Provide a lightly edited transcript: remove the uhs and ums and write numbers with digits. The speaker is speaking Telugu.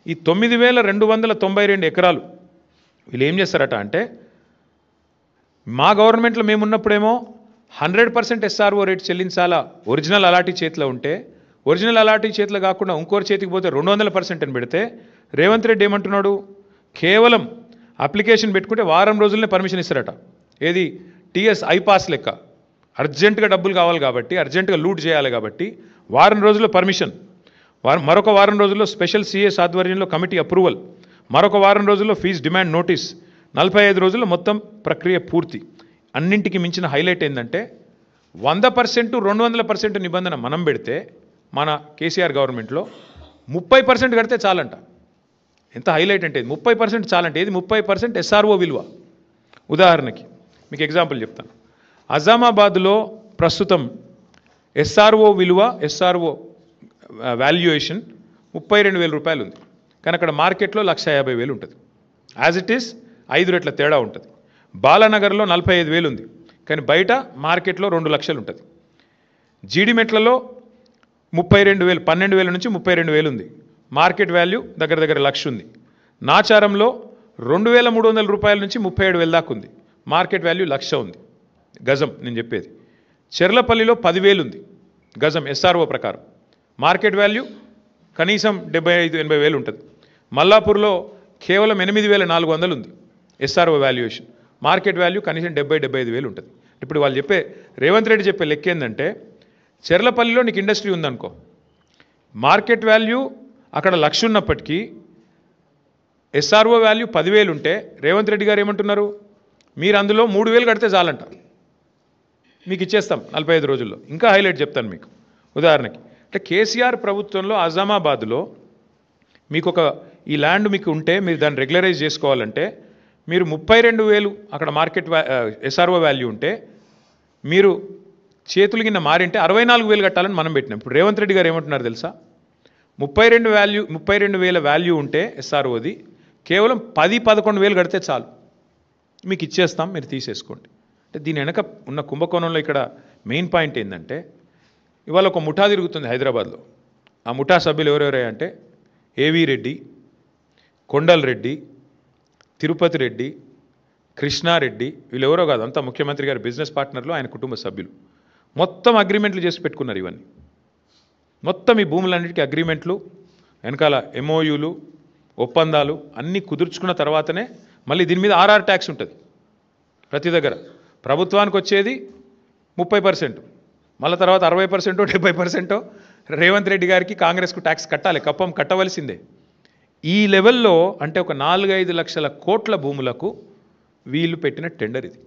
ఈ 9292 ఎకరాలు వీళ్ళు ఏం చేస్తారట అంటే, మా గవర్నమెంట్లో మేమున్నప్పుడేమో 100% ఎస్ఆర్ఓ రేట్ చెల్లించాలా ఒరిజినల్ అలాటీ చేతిలో ఉంటే, ఒరిజినల్ అలాటీ చేతిలో కాకుండా ఇంకోరి చేతికి పోతే 200% అని పెడితే, రేవంత్ రెడ్డి ఏమంటున్నాడు, కేవలం అప్లికేషన్ పెట్టుకుంటే వారం రోజులనే పర్మిషన్ ఇస్తారట. ఏది టీఎస్ ఐపాస్ లెక్క, అర్జెంటుగా డబ్బులు కావాలి కాబట్టి, అర్జెంటుగా లూట్ చేయాలి కాబట్టి వారం రోజుల్లో పర్మిషన్, మరొక వారం రోజుల్లో స్పెషల్ సిఎస్ ఆధ్వర్యంలో కమిటీ అప్రూవల్, మరొక వారం రోజుల్లో ఫీజు డిమాండ్ నోటీస్, 45 రోజుల్లో మొత్తం ప్రక్రియ పూర్తి. అన్నింటికి మించిన హైలైట్ ఏంటంటే 100% 200% నిబంధన మనం పెడితే మన కేసీఆర్ గవర్నమెంట్లో 30% కడితే చాలంట. ఎంత హైలైట్ అంటే 30% చాలంటే, ఏది 30% ఎస్ఆర్ఓ విలువ. ఉదాహరణకి మీకు ఎగ్జాంపుల్ చెప్తాను. అజామాబాద్లో ప్రస్తుతం ఎస్ఆర్ఓ విలువ, ఎస్ఆర్ఓ వాల్యుయేషన్ 32,000 రూపాయలు ఉంది. కానీ అక్కడ మార్కెట్లో 150,000 ఉంటుంది. యాజ్ ఇట్ ఈస్ 5 రెట్ల తేడా ఉంటుంది. బాలానగర్లో 45,000 ఉంది, కానీ బయట మార్కెట్లో 2 లక్షలు ఉంటుంది. జీడిమెట్లలో 32,000, 12,000 నుంచి 32,000 ఉంది. మార్కెట్ వాల్యూ దగ్గర దగ్గర 1,00,000 ఉంది. నాచారంలో 2,300 రూపాయల నుంచి 37,000 దాకా ఉంది. మార్కెట్ వాల్యూ 1,00,000 ఉంది గజం నేను చెప్పేది. చెర్లపల్లిలో 10,000 ఉంది గజం ఎస్ఆర్ఓ ప్రకారం, మార్కెట్ వాల్యూ కనీసం 75,000-80,000 ఉంటుంది. మల్లాపూర్లో కేవలం 8,400 ఉంది ఎస్ఆర్ఓ వాల్యుయేషన్, మార్కెట్ వాల్యూ కనీసం 70,000-75,000 ఉంటుంది. ఇప్పుడు వాళ్ళు చెప్పే, రేవంత్ రెడ్డి చెప్పే లెక్క ఏంటంటే, చెర్లపల్లిలో నీకు ఇండస్ట్రీ ఉందనుకో, మార్కెట్ వాల్యూ అక్కడ 1,00,000 ఉన్నప్పటికీ ఎస్ఆర్ఓ వాల్యూ 10,000 ఉంటే రేవంత్ రెడ్డి గారు ఏమంటున్నారు, మీరు అందులో 3,000 కడితే చాలంట, మీకు ఇచ్చేస్తాం 45 రోజుల్లో. ఇంకా హైలైట్ చెప్తాను మీకు. ఉదాహరణకి అంటే కేసీఆర్ ప్రభుత్వంలో అజామాబాద్లో మీకు ఈ ల్యాండ్ మీకు ఉంటే మీరు దాన్ని రెగ్యులరైజ్ చేసుకోవాలంటే మీరు 32,000 అక్కడ మార్కెట్ ఎస్ఆర్ఓ వాల్యూ ఉంటే మీరు చేతులు కింద మారింటే 64,000 కట్టాలని మనం పెట్టినాం. ఇప్పుడు రేవంత్ రెడ్డి గారు ఏమంటున్నారు తెలుసా, 32,000 వాల్యూ ఉంటే ఎస్ఆర్ఓది కేవలం 10-11,000 కడితే చాలు, మీకు ఇచ్చేస్తాం, మీరు తీసేసుకోండి. అంటే దీని వెనక ఉన్న కుంభకోణంలో ఇక్కడ మెయిన్ పాయింట్ ఏంటంటే, ఇవాళ ఒక ముఠా తిరుగుతుంది హైదరాబాద్లో. ఆ ముఠా సభ్యులు ఎవరెవరే అంటే ఏవీ రెడ్డి, కొండల్ రెడ్డి, తిరుపతి రెడ్డి, కృష్ణారెడ్డి, వీళ్ళెవరో కాదు, అంతా ముఖ్యమంత్రి గారి బిజినెస్ పార్ట్నర్లు, ఆయన కుటుంబ సభ్యులు. మొత్తం అగ్రిమెంట్లు చేసి పెట్టుకున్నారు. ఇవన్నీ మొత్తం ఈ భూములన్నిటికీ అగ్రిమెంట్లు, వెనకాల ఎంఓయూలు, ఒప్పందాలు అన్నీ కుదుర్చుకున్న తర్వాతనే మళ్ళీ దీని మీద ఆర్ఆర్ ట్యాక్స్ ఉంటుంది. ప్రతి దగ్గర ప్రభుత్వానికి వచ్చేది 30%, మళ్ళీ తర్వాత 60%, 70% రేవంత్ రెడ్డి గారికి, కాంగ్రెస్కు ట్యాక్స్ కట్టాలి, కప్పం కట్టవలసిందే. ఈ లెవెల్లో అంటే ఒక 4-5 లక్షల కోట్ల భూములకు వీళ్ళు పెట్టిన టెండర్ ఇది.